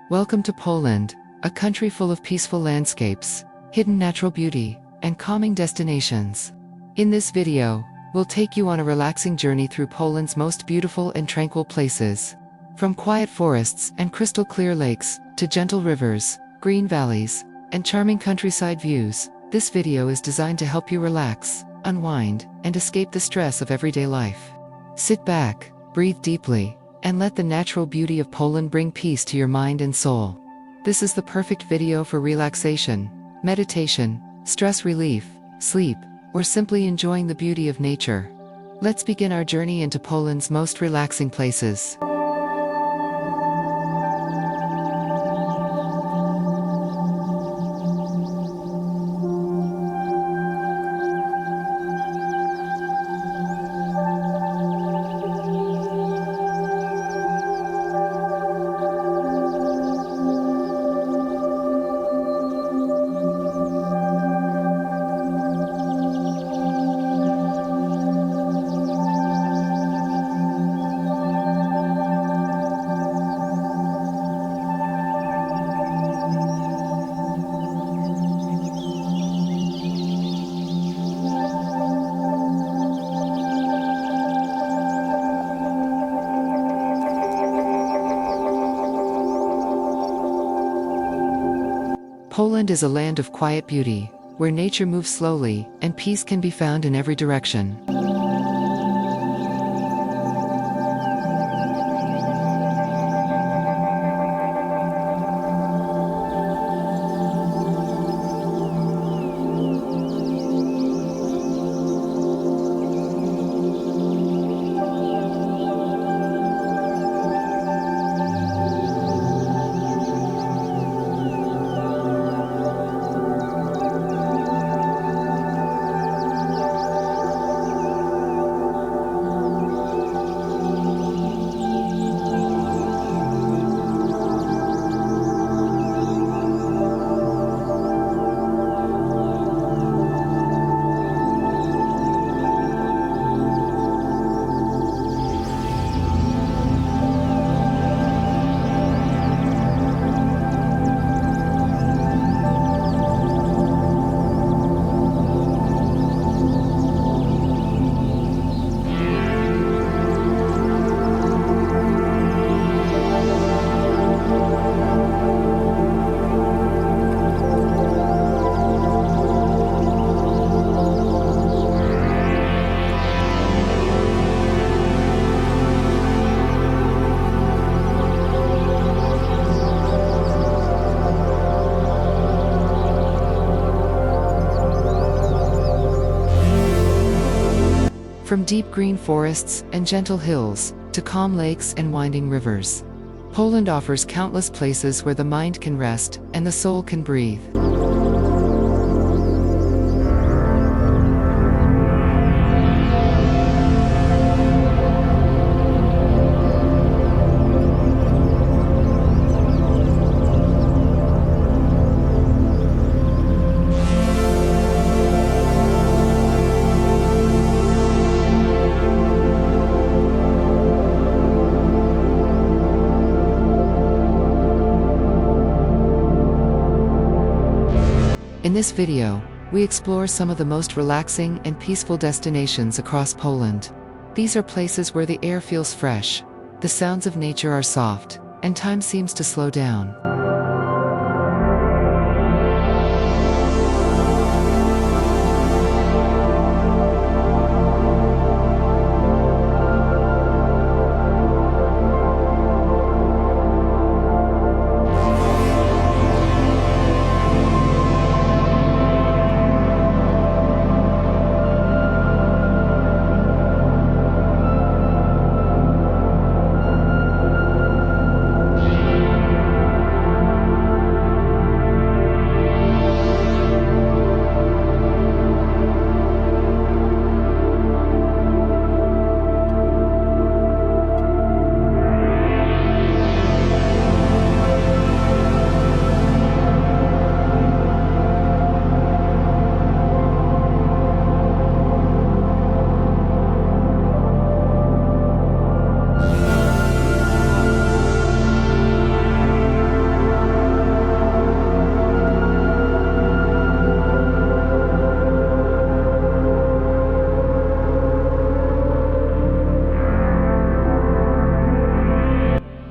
Welcome to Poland, a country full of peaceful landscapes, hidden natural beauty, and calming destinations. In this video, we'll take you on a relaxing journey through Poland's most beautiful and tranquil places. From quiet forests and crystal-clear lakes, to gentle rivers, green valleys, and charming countryside views, this video is designed to help you relax, unwind, and escape the stress of everyday life. Sit back, breathe deeply, and let the natural beauty of Poland bring peace to your mind and soul. This is the perfect video for relaxation, meditation, stress relief, sleep, or simply enjoying the beauty of nature. Let's begin our journey into Poland's most relaxing places. Poland is a land of quiet beauty, where nature moves slowly, and peace can be found in every direction. From deep green forests and gentle hills, to calm lakes and winding rivers, Poland offers countless places where the mind can rest and the soul can breathe. In this video, we explore some of the most relaxing and peaceful destinations across Poland. These are places where the air feels fresh, the sounds of nature are soft, and time seems to slow down.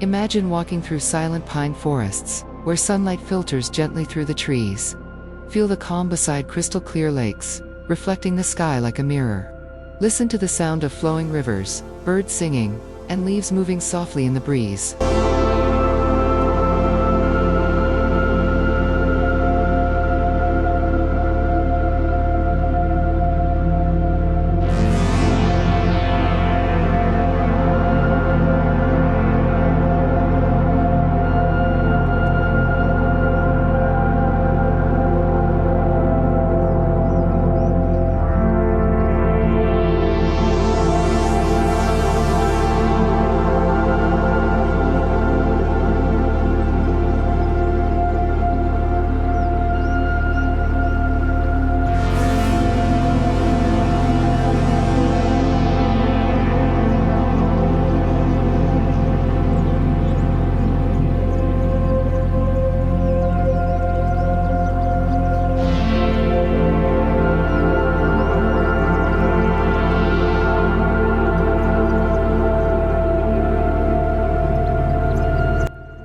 Imagine walking through silent pine forests, where sunlight filters gently through the trees. Feel the calm beside crystal-clear lakes, reflecting the sky like a mirror. Listen to the sound of flowing rivers, birds singing, and leaves moving softly in the breeze.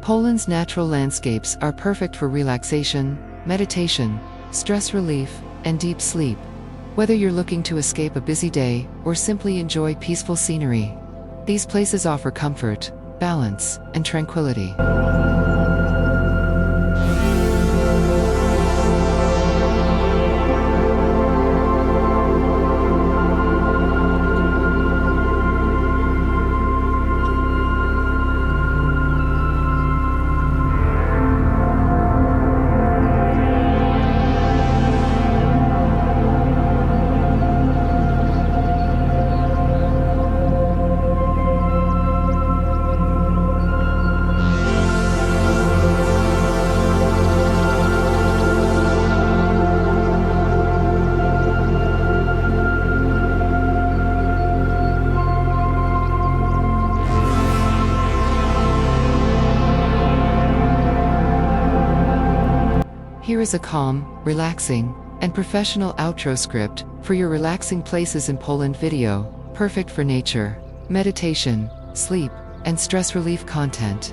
Poland's natural landscapes are perfect for relaxation, meditation, stress relief, and deep sleep. Whether you're looking to escape a busy day or simply enjoy peaceful scenery, these places offer comfort, balance, and tranquility. Here is a calm, relaxing, and professional outro script for your relaxing places in Poland video, perfect for nature, meditation, sleep, and stress relief content.